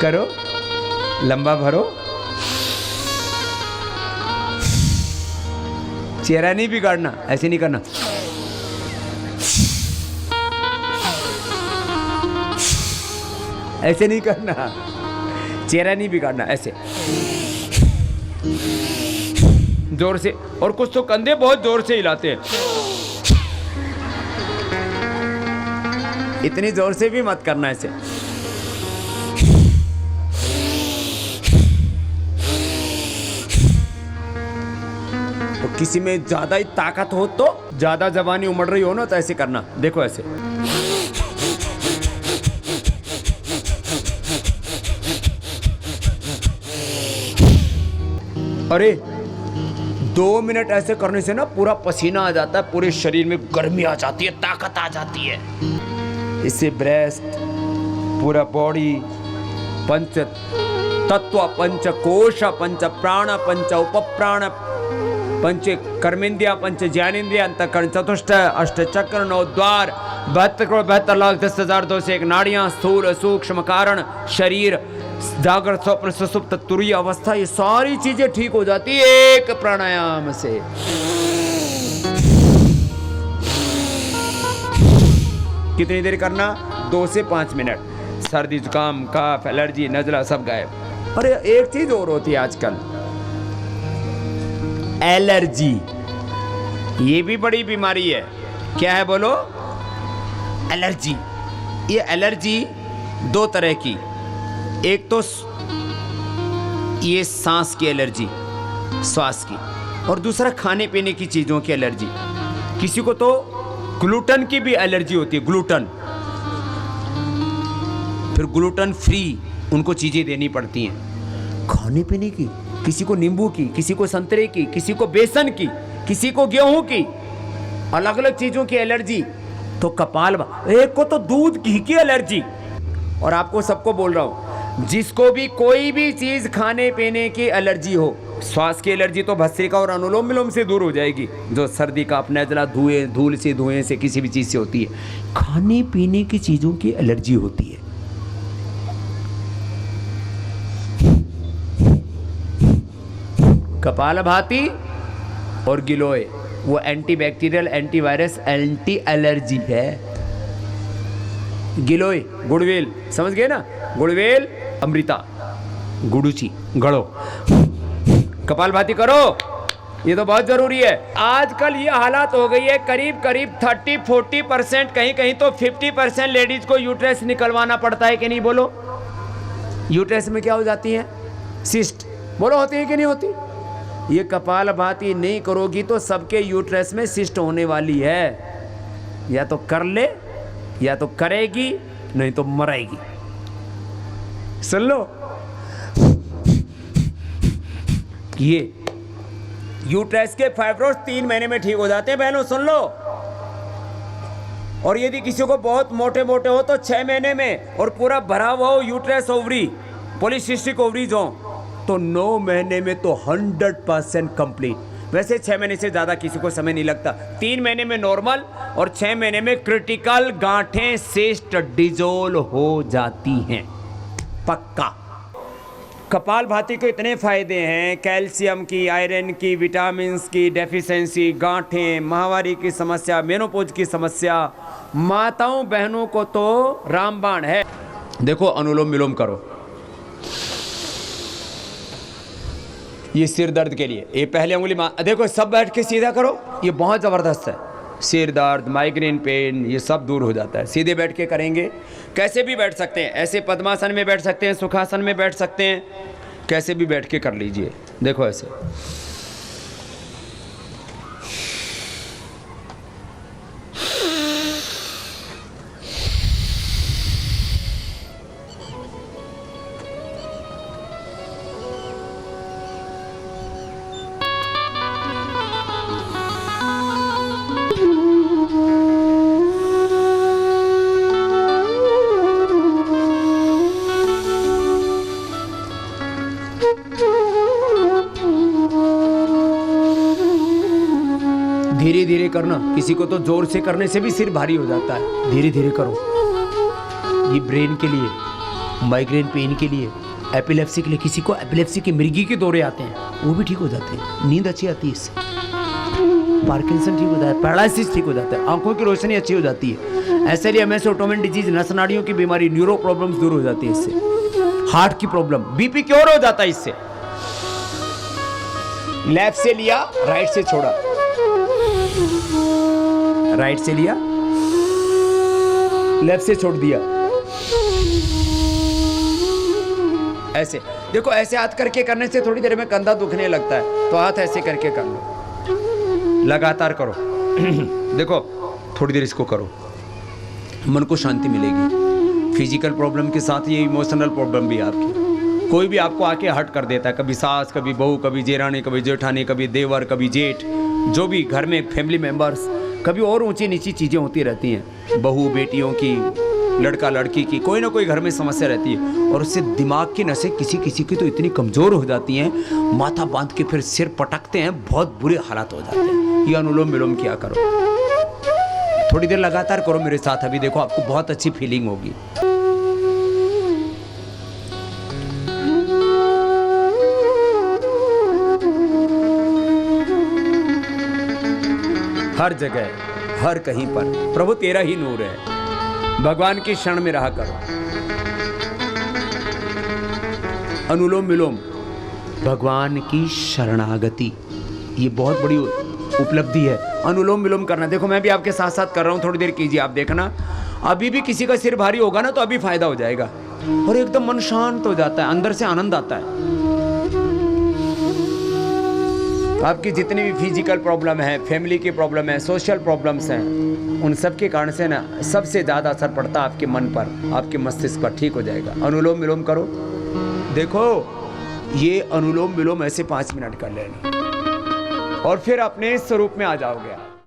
करो, लंबा भरो। चेहरा नहीं बिगाड़ना, ऐसे नहीं करना। ऐसे नहीं करना, चेहरा नहीं बिगाड़ना, ऐसे जोर से। और कुछ तो कंधे बहुत जोर से हिलाते हैं, इतनी जोर से भी मत करना ऐसे। तो किसी में ज्यादा ही ताकत हो, तो ज्यादा जवानी उमड़ रही हो ना, तो ऐसे करना। देखो ऐसे, अरे 2 मिनट ऐसे करने से ना पूरा पसीना आ जाता है, पूरे शरीर में गर्मी आ जाती है, ताकत आ जाती है। इससे ब्रेस्ट, पूरा बॉडी, पंच तत्व, पंच कोश, पंच प्राण, पंच उपप्राण, पंच कर्मेंद्रिया, पंच ज्ञानेंद्रिया, अंतःकरण, चतुष्ट, अष्ट चक्र, 9 द्वार, 72 करोड़ 72 लाख 10,201 नाड़ियां, स्थूल सूक्ष्म कारण, शरीर, जागृत स्वप्न सुषुप्त तुरीय अवस्था, ये सारी चीजें ठीक हो जाती है एक प्राणायाम से। कितनी देर करना? 2 से 5 मिनट। सर्दी जुकाम कफ एलर्जी नजला सब गायब। अरे एक चीज और होती है आजकल, एलर्जी। ये भी बड़ी बीमारी है। क्या है बोलो? एलर्जी। ये एलर्जी 2 तरह की, एक तो ये सांस की एलर्जी, श्वास की, और दूसरा खाने पीने की चीजों की एलर्जी। किसी को तो ग्लूटेन की भी एलर्जी होती है, ग्लूटेन। फिर ग्लूटेन फ्री उनको चीजें देनी पड़ती हैं खाने पीने की। किसी को नींबू की, किसी को संतरे की, किसी को बेसन की, किसी को गेहूं की, अलग अलग चीजों की एलर्जी। तो कपाल, एक को तो दूध घी की एलर्जी। और आपको सबको बोल रहा हूं, जिसको भी कोई भी चीज खाने पीने की एलर्जी हो, श्वास की एलर्जी तो भस्त्रिका और अनुलोम विलोम से दूर हो जाएगी, जो सर्दी का अपना जला धूल से, धुएं से, किसी भी चीज से होती है। खाने पीने की चीजों की एलर्जी होती है। कपालभाति और गिलोय, वो एंटीबैक्टीरियल, एंटीवायरस, एंटी एलर्जी है। गिलोय गुड़वेल, समझ गए ना? गुड़वेल अमृता, गुड़ूची गड़ो। कपालभाति करो, ये तो बहुत जरूरी है। आजकल ये हालात हो गई है, करीब करीब 30-40%, कहीं कहीं तो 50% लेडीज को यूट्रस निकलवाना पड़ता है कि नहीं? बोलो, यूट्रस में क्या हो जाती है? सिस्ट। बोलो, होती है कि नहीं होती? ये कपालभाति नहीं करोगी तो सबके यूट्रस में सिस्ट होने वाली है। या तो कर ले, या तो करेगी, नहीं तो मरेगी। सुन लो, ये यूट्रस के फाइब्रोस 3 महीने में ठीक हो जाते हैं बहनों, सुन लो। और यदि किसी को बहुत मोटे मोटे हो तो 6 महीने में, और पूरा भरा हुआ हो यूट्रस ओवरी, पॉलीसिस्टिक ओवरीज हो, तो 9 महीने में तो 100% कंप्लीट। वैसे 6 महीने से ज़्यादा किसी को समय नहीं लगता। 3 महीने में नॉर्मल, और 6 महीने में क्रिटिकल गांठें सिस्ट डिजोल हो जाती हैं, पक्का। कपालभाति के इतने फायदे हैं, कैल्शियम की, आयरन की, विटामिन्स की डेफिशिएंसी, गांठें, माहवारी की समस्या, मेनोपॉज की समस्या, माताओं बहनों को तो रामबाण है। देखो, अनुलोम विलोम करो, ये सिर दर्द के लिए। ये पहले उंगली देखो, सब बैठ के सीधा करो, ये बहुत ज़बरदस्त है। सिर दर्द, माइग्रेन पेन, ये सब दूर हो जाता है। सीधे बैठ के करेंगे, कैसे भी बैठ सकते हैं, ऐसे पद्मासन में बैठ सकते हैं, सुखासन में बैठ सकते हैं, कैसे भी बैठ के कर लीजिए। देखो ऐसे, धीरे धीरे करना। किसी को तो जोर से करने से भी सिर भारी हो जाता है। धीरे धीरे करो, ये ब्रेन के लिए। माइग्रेन पेन के लिए, एपिलेप्सी के लिए, किसी को एपिलेप्सी के मिर्गी के दौरे आते हैं वो भी ठीक हो जाते हैं, नींद अच्छी आती है इससे, पार्किंसन ठीक हो जाता है, पैरालिसिस ठीक हो जाता है, आंखों की रोशनी अच्छी हो जाती है, ऐसे लिए एमएस ऑटोइम्यून डिजीज, नस नाड़ियों की बीमारी, न्यूरो प्रॉब्लम्स दूर हो जाती है इससे, हार्ट की प्रॉब्लम, बीपी क्योर हो जाता है इससे। लेफ्ट से लिया, राइट से छोड़ा, राइट से लिया, लेफ्ट से छोड़ दिया, ऐसे देखो, ऐसे हाथ करके करने से थोड़ी देर में कंधा दुखने लगता है, तो हाथ ऐसे करके कर लो, लगातार करो। देखो थोड़ी देर इसको करो, मन को शांति मिलेगी। फिजिकल प्रॉब्लम के साथ ये इमोशनल प्रॉब्लम भी है आपकी, कोई भी आपको आके हर्ट कर देता है, कभी सास, कभी बहू, कभी जेरानी, कभी जेठानी, कभी देवर, कभी जेठ, जो भी घर में फैमिली मेंबर्स, कभी और ऊंची नीची चीज़ें होती रहती हैं, बहू बेटियों की, लड़का लड़की की, कोई ना कोई घर में समस्या रहती है, और उससे दिमाग की नसें किसी किसी की तो इतनी कमज़ोर हो जाती हैं, माथा बांध के फिर सिर पटकते हैं, बहुत बुरे हालात हो जाते हैं। ये अनुलोम विलोम किया करो, थोड़ी देर लगातार करो मेरे साथ, अभी देखो आपको बहुत अच्छी फीलिंग होगी। हर जगह, हर कहीं पर प्रभु तेरा ही नूर है, भगवान की शरण में रहा करो। अनुलोम विलोम, भगवान की शरणागति, ये बहुत बड़ी उपलब्धि है, अनुलोम विलोम करना। देखो मैं भी आपके साथ साथ कर रहा हूँ, थोड़ी देर कीजिए आप, देखना अभी भी किसी का सिर भारी होगा ना तो अभी फायदा हो जाएगा, और एकदम मन शांत हो जाता है, अंदर से आनंद आता है। आपकी जितनी भी फिजिकल प्रॉब्लम है, फैमिली की प्रॉब्लम है, सोशल प्रॉब्लम्स हैं, उन सब के कारण से ना सबसे ज़्यादा असर पड़ता है आपके मन पर, आपके मस्तिष्क पर, ठीक हो जाएगा। अनुलोम विलोम करो, देखो ये अनुलोम विलोम ऐसे 5 मिनट कर लेना, और फिर अपने स्वरूप में आ जाओगे।